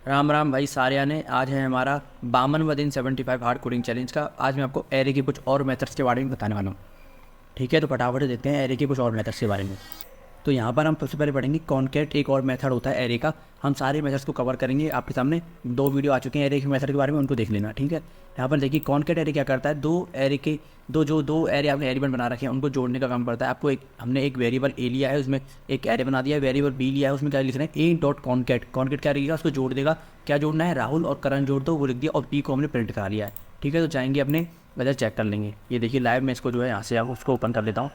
राम राम भाई सारिया ने। आज है हमारा 52वां दिन 75 हार्ड कोडिंग चैलेंज का। आज मैं आपको एरे के कुछ और मेथड्स के बारे में बताने वाला हूँ। ठीक है, तो फटाफट से देखते हैं एरे के कुछ और मेथड्स के बारे में। तो यहाँ पर हम सबसे पहले पढ़ेंगे कॉन्कैट, एक और मेथड होता है एरे का। हम सारे मेथड्स को कवर करेंगे। आपके सामने 2 वीडियो आ चुके हैं एरे के मेथड के बारे में, उनको देख लेना। ठीक है, यहाँ पर देखिए कॉन्कैट एरे क्या करता है, दो एरे आपने एलिमेंट बना रखे हैं उनको जोड़ने का काम करता है। आपको हमने एक वेरिएबल ए लिया है, उसमें एक एरे बना दिया है, वेरिएबल बी लिया है, उसमें क्या लिख रहे हैं ए डॉट कॉन्कैट। कॉन्कैट क्या रहेगा, उसको जोड़ देगा। क्या जोड़ना है, राहुल और करण जोड़ दो, वो लिख दिया और पी को हमने प्रिंट करा लिया है। ठीक है, तो जाएंगे अपने वजह चेक कर लेंगे। ये देखिए लाइव में इसको जो है यहाँ से उसको ओपन कर लेता हूँ।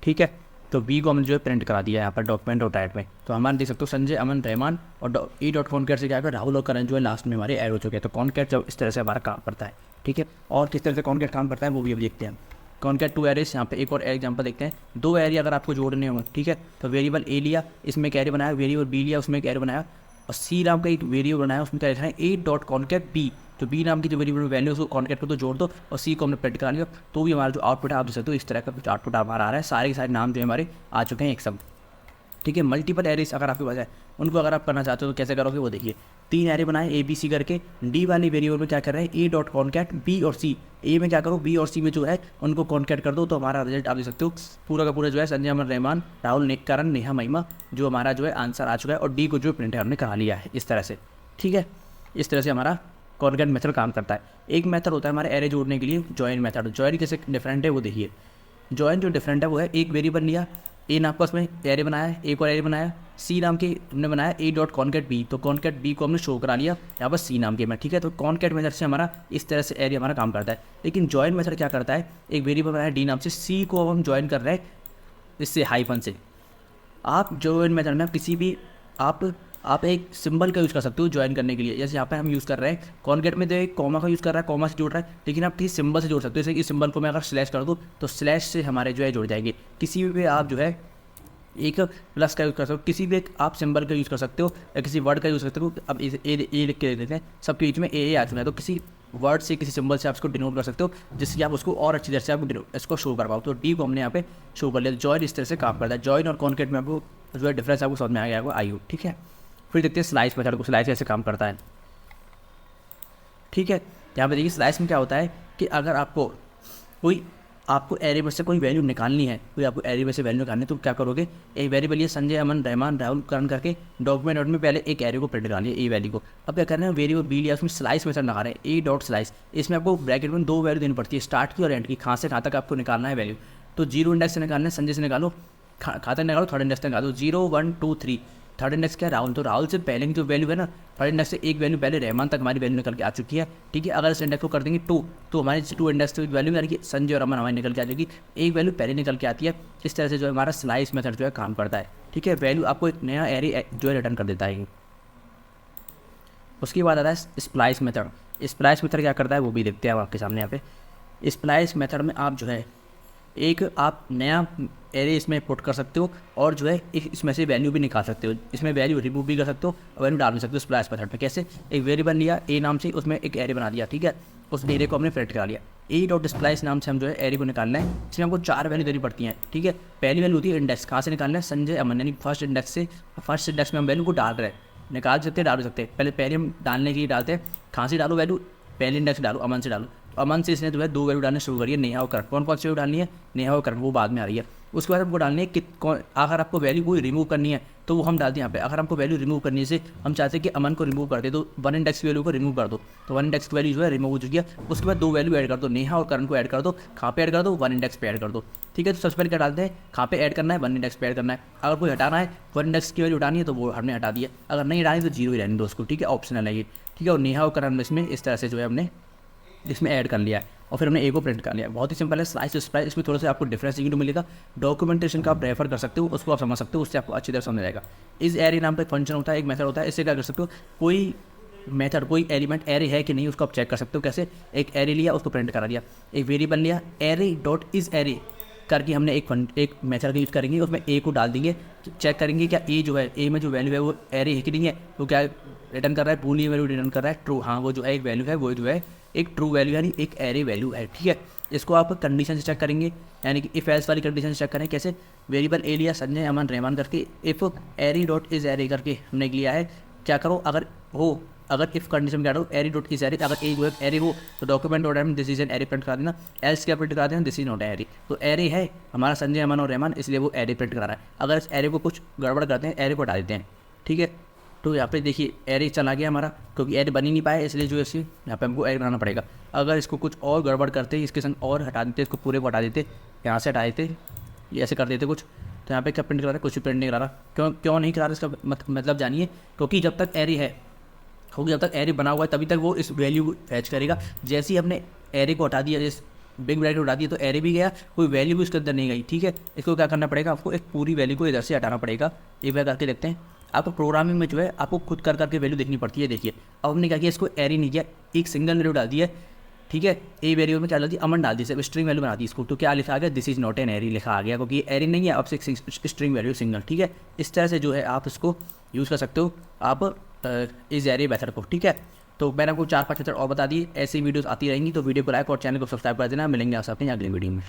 ठीक है, तो बी को हमने जो है प्रिंट करा दिया है यहाँ पर डॉक्यूमेंट और टाइप में। तो हमारे देख सकते हो संजय, अमन, रहमान और ई डॉट कॉन्कैट से क्या कर राहुल और करण जो है लास्ट में हमारे ऐड हो चुके हैं। तो कॉन्कैट जब इस तरह से हमारा काम करता है। ठीक है, और किस तरह से कॉन्कैट काम करता है वो भी अब देखते हैं। कॉन्कैट 2 एरेस, यहाँ पे एक और एग्जांपल देखते हैं। 2 एरे अगर आपको जोड़ने होंगे, ठीक है, तो वेरिएबल ए लिया, इसमें एक एरे बनाया, वेरिएबल बी लिया, उसमें एक एरे बनाया, और सी नाम का एक वेरिएबल बनाया, उसमें क्या लिखना है ए डॉट कॉन्कैट बी। तो बी नाम की जो वेरिएबल वैल्यू उसको कॉन्कैट को तो जोड़ दो और सी को हमने प्रिंट करा लिया। तो भी हमारा जो आउटपुट है आप देख सकते हो इस तरह का कुछ आउटपुट हमारा आ रहा है। सारे के सारे नाम जो है हमारे आ चुके हैं एक सब। ठीक है, मल्टीपल एरेस अगर आपके पास है, उनको अगर आप करना चाहते हो तो कैसे करोगे वो देखिए। 3 एरे बनाए ए बी सी करके, डी वाली वेरिएबल में क्या कर रहे हैं ए डॉट कॉन्कैट बी और सी। ए में क्या करो, बी और सी में जो है उनको कॉन्कैट कर दो। तो हमारा रिजल्ट आप देख सकते हो पूरा का पूरा जो है संजय, अमन, रहमान, राहुल, करण, नेहा, महिमा, जो हमारा जो है आंसर आ चुका है। और डी को जो प्रिंट है हमने करा लिया है इस तरह से। ठीक है, इस तरह से हमारा कॉन्कैट मेथड काम करता है। एक मेथड होता है हमारे एरे जोड़ने के लिए जॉइन मेथड। जॉइन कैसे डिफरेंट है वो देखिए। जॉइन जो डिफरेंट है वो है, एक वेरिएबल लिया, ए नाम का उसमें एरे बनाया है, एक और एरे बनाया, सी नाम के हमने बनाया ए डॉट कॉन्कैट बी। तो कॉन्कैट बी को हमने शो करा लिया यहाँ पर सी नाम के में। ठीक है, तो कॉन्कैट मेथड से हमारा इस तरह से एरे हमारा काम करता है। लेकिन जॉइन मेथड क्या करता है, एक वेरिएबल बनाया डी नाम से, सी को अब हम जॉइन कर रहे हैं इससे हाइफन से। आप जॉइन मेथड में किसी भी आप एक सिंबल का यूज़ कर सकते हो ज्वाइन करने के लिए। जैसे यहाँ पे हम यूज़ कर रहे हैं कॉन्कैट में, तो एक कॉमा का यूज़ कर रहा है, कॉमा से जोड़ रहा है, लेकिन आप किसी सिंबल से जोड़ सकते हो। जैसे इस सिंबल को मैं अगर स्लैश कर दूँ तो स्लैश से हमारे जो है जुड़ जाएंगे। किसी भी आप जो है एक प्लस का यूज़ कर सकते हो, किसी भी एक आप सिंबल का यूज़ कर सकते हो या किसी वर्ड का यूज़ कर सकते हो। अब ए लिख के देते हैं, सबके बीच में ए आ चुका है, तो किसी वर्ड से किसी सिंबल से आप इसको डिनोट कर सकते हो, जिससे आप उसको और अच्छी तरह से आप इसको शो कर पाओ। तो डी को हमने यहाँ पे शो कर लिया। जॉइन इस तरह से काम करता है। जॉइन और कॉन्कैट में आपको जो है डिफरेंस आपको समझ में आ गया आपको आई हो। ठीक है, फिर देखते हैं स्लाइस मेथड को। स्लाइस कैसे काम करता है। ठीक है, यहाँ पे देखिए स्लाइस में क्या होता है कि अगर आपको एरे में से कोई वैल्यू निकालनी है, कोई आपको एरे में से वैल्यू निकालनी है, तो क्या करोगे, एक वेरिएबल ये संजय, अमन, रहमान, राहुल, करण करके डॉक्यूमेंट में पहले एक एरे को प्रिंट निकालिए ए वैल्यू को। अब क्या करना है, वेरिएबल बी लिया, उसमें स्लाइस मेथड लगा रहे हैं ए डॉट स्लाइस। इसमें आपको ब्रैकेट में 2 वैल्यू देनी पड़ती है, स्टार्ट की और एंड की। कहाँ से कहाँ तक आपको निकालना है वैल्यू। तो 0 इंडेक्स से निकालना है, संजय से निकालो, कहाँ तक निकालो, 3rd इंडेक्स तक निकालो। 0 1 2 3, 3rd इंडेक्स क्या है, राहुल। तो राहुल से पहले की जो वैल्यू है ना, 3rd इंडेक्स से एक वैल्यू पहले रहमान तक हमारी वैल्यू निकल के आ चुकी है। ठीक है, अगर इस इंडेक्स को कर देंगे 2, तो हमारी 2 इंडेक्स की वैल्यू यानी कि संजय और अमन हमारी निकल के आ जाएगी, एक वैल्यू पहले निकल के आती है। इस तरह से जो है हमारा स्लाइस मेथड जो है काम करता है। ठीक है, वैल्यू आपको एक नया एरे जो है रिटर्न कर देता है। उसके बाद आता है स्प्लाइस मेथड। स्प्लाइस मेथड क्या करता है वो भी देखते हैं आपके सामने यहाँ पे। स्प्लाइस मेथड में आप जो है एक आप नया एरे इसमें पुट कर सकते हो और जो है इसमें से वैल्यू भी निकाल सकते हो। इसमें वैल्यू रिमूव भी कर सकते हो और वैल्यू डाल भी सकते हो स्प्लाइस मेथड में। कैसे, एक वेरिएबल लिया ए नाम से, उसमें एक एरे बना दिया। ठीक है, उस एरे को हमने प्रिंट करा लिया। ए डॉट स्प्लाइस नाम से हम जो है एरे को निकालना है। इसमें हमको 4 वैल्यू देनी पड़ती हैं। ठीक है, पहली वैल्यू होती है इंडेक्स, कहाँ से निकालना है, संजय, अमन, यानी फर्स्ट इंडेक्स से। फर्स्ट इंडेक्स में हम वैल्यू को डाल रहे हैं, निकाल सकते हैं, डाल सकते हैं। पहले हम डालने के लिए डालते हैं, कहाँ से डालो वैल्यू, पहले इंडेक्स डालो, अमन से डालो। अमन से इसने जो है 2 वैल्यू डालने शुरू करी है, नेहा और करण। कौन कौन सी वैल्यू डालनी है, नेहा और करण, वो बाद में आ रही है। उसके बाद हमको डालनी है कि अगर आपको वैल्यू कोई रिमूव करनी है तो वो हम डालते हैं यहाँ पे। अगर हमको वैल्यू रिमूव करनी है, से हम चाहते हैं कि अमन को रिमूव कर दे, तो 1 इंडेक्स की वैल्यू को रिमूव कर दो। तो 1 इंडेक्स की वैल्यू जो है रिमूव हो चुकी है। उसके बाद 2 वैल्यू ऐड कर दो, नेहा और करण को ऐड कर दो। कहाँ पे ऐड कर दो, 1 इंडेक्स पे ऐड कर दो। ठीक है, तो सबसे पहले क्या डालते हैं, कहाँ पे ऐड करना है, 1 इंडेक्स पे ऐड करना है। अगर कोई हटाना है, 1 इंडेक्स की वैल्यू हटानी है तो वो हमने हटा दिया। अगर नहीं हटानी तो 0 ही रहने दो उसको। ठीक है, ऑप्शनल है ये। ठीक है, और नेहा और करण इसमें इस तरह से जो है हमने इसमें ऐड कर लिया है और फिर हमने ए को प्रिंट कर लिया। बहुत ही सिंपल है। स्लाइस स्प्लाइस, इसमें थोड़ा सा आपको डिफरेंस देखने को मिलेगा। डॉक्यूमेंटेशन का आप रेफर कर सकते हो, उसको आप समझ सकते हो, उससे आपको अच्छी तरह समझ आएगा। इस एरे नाम पर एक फंक्शन होता है, एक मेथड होता है। इससे क्या कर सकते हो, कोई मेथड, कोई एलिमेंट एरे है कि नहीं उसको आप चेक कर सकते हो। कैसे, एक एरे लिया, उसको प्रिंट करा दिया, एक वेरिएबल लिया एरे डॉट इज एरे करके हमने एक मेथड का यूज़ करेंगे, उसमें ए को डाल देंगे, चेक करेंगे क्या ए जो है, ए में जो वैल्यू है वो एरे है कि नहीं है। वो क्या रिटर्न कर रहा है, बूलियन वैल्यू रिटर्न कर रहा है, ट्रू। हाँ, वो जो है एक वैल्यू है, वो जो है एक ट्रू वैल्यू यानी एक एरे वैल्यू है। ठीक है, इसको आप कंडीशन से चेक करेंगे, यानी कि इफ़ एल्स वाली कंडीशन से चेक करें। कैसे, वेरिएबल ए लिया, संजय, अमन, रहमान करके, if array dot is array करके हमने लिया है। क्या करो, अगर हो, अगर इफ कंडीशन क्या हो एरी डॉट इज एरी, अगर ए जो है एरी हो तो document dot M this is an एरी प्रिंट करा देना, एल्स क्या प्रिंट करा देना दिस इज नॉट एरी। तो एरी है हमारा संजय, अमन और रहमान, इसलिए वो एरी प्रिंट करा रहा है। अगर इस एरी को कुछ गड़बड़ करते हैं एरी को हटा देते हैं, ठीक है। तो यहाँ पे देखिए एरी चला गया हमारा, क्योंकि एरी बन ही नहीं पाया, इसलिए जो है इसी यहाँ पे हमको एरी बनाना पड़ेगा। अगर इसको कुछ और गड़बड़ करते इसके संग और हटा देते, इसको पूरे को हटा देते, यहाँ से हटा देते, ये ऐसे कर देते कुछ, तो यहाँ पे क्या प्रिंट करा रहा है, कुछ भी प्रिंट नहीं करा रहा। क्यों नहीं करा रहा, इसका मतलब जानिए, क्योंकि जब तक एरी है, क्योंकि जब तक एरी बना हुआ है तभी तक वो इस वैल्यू फैच करेगा। जैसे ही हमने एरी को हटा दिया, जैसे बिग ब्रैकेट उठा दिया, तो एरी भी गया, कोई वैल्यू भी उसके अंदर नहीं गई, ठीक है। इसको क्या करना पड़ेगा, आपको एक पूरी वैल्यू को इधर से हटाना पड़ेगा। एक बार करके देखते हैं। आपको प्रोग्रामिंग में जो है आपको खुद कर करके वैल्यू देखनी पड़ती है। देखिए अब हमने क्या किया, इसको एरी नहीं किया, एक सिंगल वैल्यू डाल दी है, ठीक है। ए वेरिएबल में क्या डाल दी, अमन डाल दी, सिर्फ स्ट्रिंग वैल्यू बना दी इसको। तो क्या लिखा आ गया, दिस इज नॉट एन एरी लिखा आ गया, क्योंकि एरी नहीं है, अब से स्ट्रिंग वैल्यू सिंगल, ठीक है। इस तरह से जो है आप इसको यूज़ कर सकते हो आप इस एरी मेथड को, ठीक है। तो मैंने आपको 4-5 मेथड और बता दिए, ऐसी वीडियोस आती रहेंगी। तो वीडियो को लाइक और चैनल को सब्सक्राइब कर देना। मिलेंगे आपसे अपनी अगली वीडियो में।